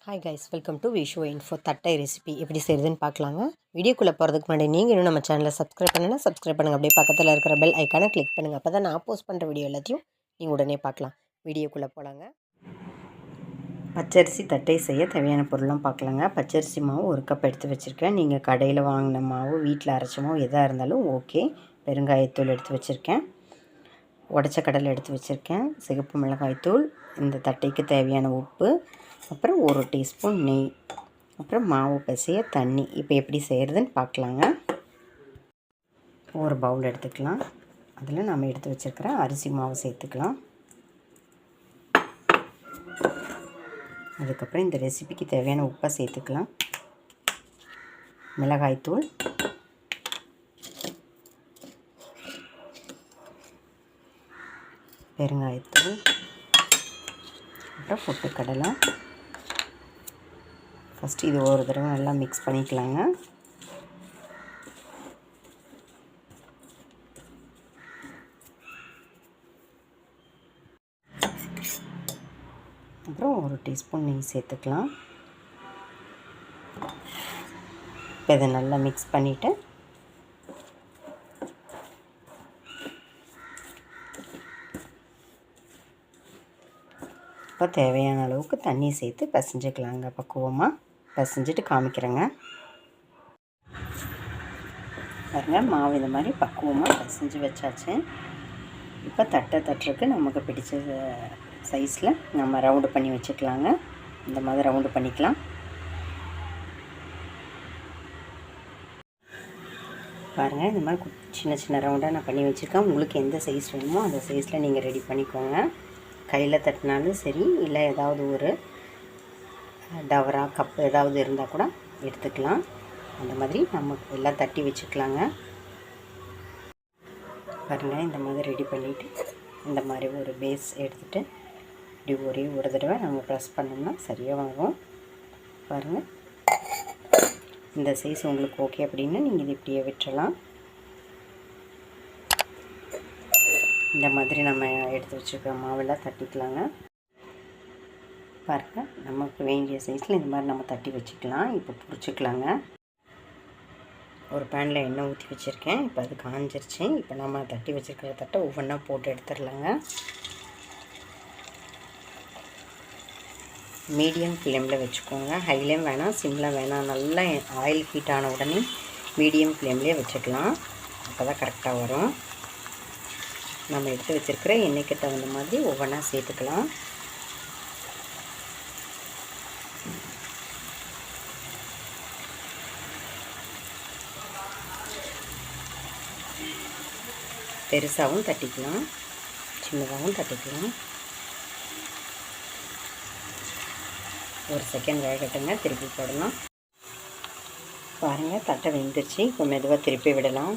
Hi guys, welcome to விஷோ info. தட்டை recipe எப்படி செய்கிறதுன்னு பார்க்கலாங்க. வீடியோக்குள்ளே போகிறதுக்கு முன்னாடி நீங்கள் இன்னும் நம்ம சேனலை சப்ஸ்கிரைப் பண்ணுங்கள். அப்படியே பக்கத்தில் இருக்கிற பெல் ஐக்கானை கிளிக் பண்ணுங்கள். அப்போ தான் நான் போஸ்ட் பண்ணுற வீடியோ எல்லாத்தையும் நீங்கள் உடனே பார்க்கலாம். வீடியோக்குள்ளே போகலாங்க. பச்சரிசி தட்டை செய்ய தேவையான பொருள்லாம் பார்க்கலாங்க. பச்சரிசி மாவு 1 கப் எடுத்து வச்சுருக்கேன். நீங்கள் கடையில் வாங்கின மாவு, வீட்டில் அரைச்ச மாவு எதாக இருந்தாலும் ஓகே. பெருங்காயத்தூள் எடுத்து வச்சுருக்கேன். உடச்ச கடலை எடுத்து வச்சுருக்கேன். சிகப்பு மிளகாய்த்தூள், இந்த தட்டைக்கு தேவையான உப்பு, அப்புறம் 1 டீஸ்பூன் நெய், அப்புறம் மாவு பிசைய தண்ணி. இப்போ எப்படி செய்கிறதுன்னு பார்க்கலாங்க. ஒரு பவுல் எடுத்துக்கலாம். அதில் நம்ம எடுத்து வச்சுருக்கிற அரிசி மாவு சேர்த்துக்கலாம். அதுக்கப்புறம் இந்த ரெசிபிக்கு தேவையான உப்பை சேர்த்துக்கலாம். மிளகாய்த்தூள், பெருங்காயத்தூள், அப்புறம் பொட்டுக்கடலை. ஃபஸ்ட்டு இது ஒரு தடவை நல்லா மிக்ஸ் பண்ணிக்கலாங்க. அப்புறம் 1 டீஸ்பூன் நெய் சேர்த்துக்கலாம். இப்போ இதை நல்லா மிக்ஸ் பண்ணிவிட்டு இப்போ தேவையான அளவுக்கு தண்ணி சேர்த்து பிசைஞ்சிக்கலாங்க. பக்குவமாக பிசைஞ்சிட்டு காமிக்கிறேங்க. பாருங்கள், மாவு இந்த மாதிரி பக்குவமாக பிசைஞ்சு வச்சாச்சு. இப்போ தட்டுறதுக்கு நமக்கு பிடிச்ச சைஸில் நம்ம ரவுண்டு பண்ணி வச்சுக்கலாங்க. இந்த மாதிரி ரவுண்டு பண்ணிக்கலாம். பாருங்கள், இந்த மாதிரி சின்ன சின்ன ரவுண்டாக நான் பண்ணி வச்சுருக்கேன். உங்களுக்கு எந்த சைஸ் வேணுமோ அந்த சைஸில் நீங்கள் ரெடி பண்ணிக்கோங்க. கையில் தட்டினாலும் சரி, இல்லை ஏதாவது ஒரு டவரா கப்பு ஏதாவது இருந்தால் கூட எடுத்துக்கலாம். அந்த மாதிரி நம்ம எல்லாம் தட்டி வச்சுக்கலாங்க. பாருங்கள், இந்த மாதிரி ரெடி பண்ணிவிட்டு இந்த மாதிரி ஒரு பேஸ் எடுத்துகிட்டு இப்படி ஒரே ஒரு தடவை நம்ம ப்ரெஸ் பண்ணோம்னா சரியாக வரும். பாருங்கள், இந்த சைஸ் உங்களுக்கு ஓகே அப்படின்னா நீங்கள் இது இப்படியே விட்டுறலாம். இந்த மாதிரி நம்ம எடுத்து வச்சுருக்க மாவெல்லாம் தட்டிக்கலாங்க. பாருங்கள், நமக்கு வேண்டிய சைஸில் இந்த மாதிரி நம்ம தட்டி வச்சுக்கலாம். இப்போ பிடிச்சிக்கலாங்க. ஒரு பேனில் எண்ணெய் ஊற்றி வச்சுருக்கேன். இப்போ அது காஞ்சிருச்சு. இப்போ நம்ம தட்டி வச்சுருக்கிற தட்டை ஒவ்வொன்றா போட்டு எடுத்துடலாங்க. மீடியம் ஃப்ளேமில் வச்சுக்கோங்க. ஹைலேயும் வேணாம், சிம்மில் வேணாம். நல்லா ஆயில் ஹீட் ஆன உடனே மீடியம் ஃப்ளேம்லேயே வச்சுக்கலாம். அப்போ தான் கரெக்டாக வரும். நம்ம எடுத்து வச்சுருக்கிற எண்ணெய்க்கு தகுந்த மாதிரி ஒவ்வொன்றா சேர்த்துக்கலாம். பெருசாகவும் தட்டிக்கலாம், சின்னதாகவும் தட்டிக்கலாம். ஒரு செகண்ட் வேகட்டுங்க, திருப்பி போடலாம். பாருங்கள், தட்டை வெந்துருச்சு. இப்போ மெதுவாக திருப்பி விடலாம்.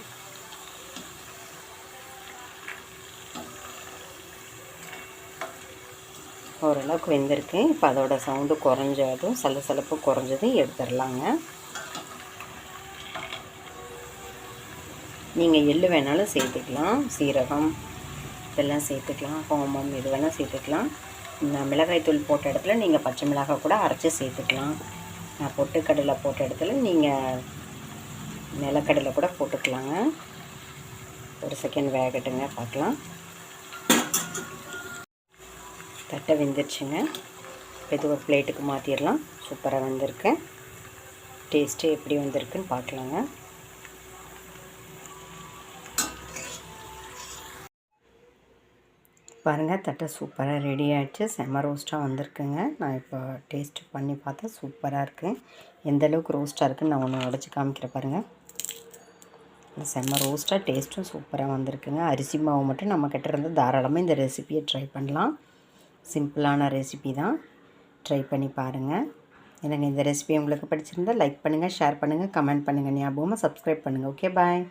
ஓரளவுக்கு வெந்திருக்கு. இப்போ அதோட சவுண்டு குறைஞ்சதும், சலசலப்பு குறைஞ்சதும் எடுத்துடலாங்க. நீங்கள் எள்ளு வேணாலும் சேர்த்துக்கலாம், சீரகம் இதெல்லாம் சேர்த்துக்கலாம், ஓமம் இது வேணால் சேர்த்துக்கலாம். இந்த மிளகாய்த்தூள் போட்ட இடத்துல நீங்கள் பச்சை மிளகாய் கூட அரைச்சி சேர்த்துக்கலாம். நான் பொட்டுக்கடலை போட்ட இடத்துல நீங்கள் நிலக்கடலை கூட போட்டுக்கலாங்க. ஒரு செகண்ட் வேகட்டுங்க, பார்க்கலாம். தட்டை வெந்துருச்சுங்க. இது ஒரு பிளேட்டுக்கு மாற்றிடலாம். சூப்பராக வந்திருக்கு. டேஸ்ட்டு எப்படி வந்திருக்குன்னு பார்க்கலாங்க. பாருங்கள், தட்டை சூப்பராக ரெடி ஆகிடுச்சு. செம்ம ரோஸ்ட்டாக வந்திருக்குங்க. நான் இப்போ டேஸ்ட்டு பண்ணி பார்த்தா சூப்பராக இருக்குது. எந்தளவுக்கு ரோஸ்ட்டாக இருக்குதுன்னு நான் ஒன்று உடச்சி காமிக்கிறேன். பாருங்கள், செம்ம ரோஸ்ட்டாக, டேஸ்ட்டும் சூப்பராக வந்திருக்குங்க. அரிசி மாவு மட்டும் நம்ம கிட்ட இருந்து தாராளமாக இந்த ரெசிபியை ட்ரை பண்ணலாம். சிம்பிளான ரெசிபி தான். ட்ரை பண்ணி பாருங்கள். எனக்கு இந்த ரெசிபி உங்களுக்கு பிடிச்சிருந்தால் லைக் பண்ணுங்கள், ஷேர் பண்ணுங்கள், கமெண்ட் பண்ணுங்கள். ஞாபகமாக சப்ஸ்கிரைப் பண்ணுங்கள். ஓகே, பாய்.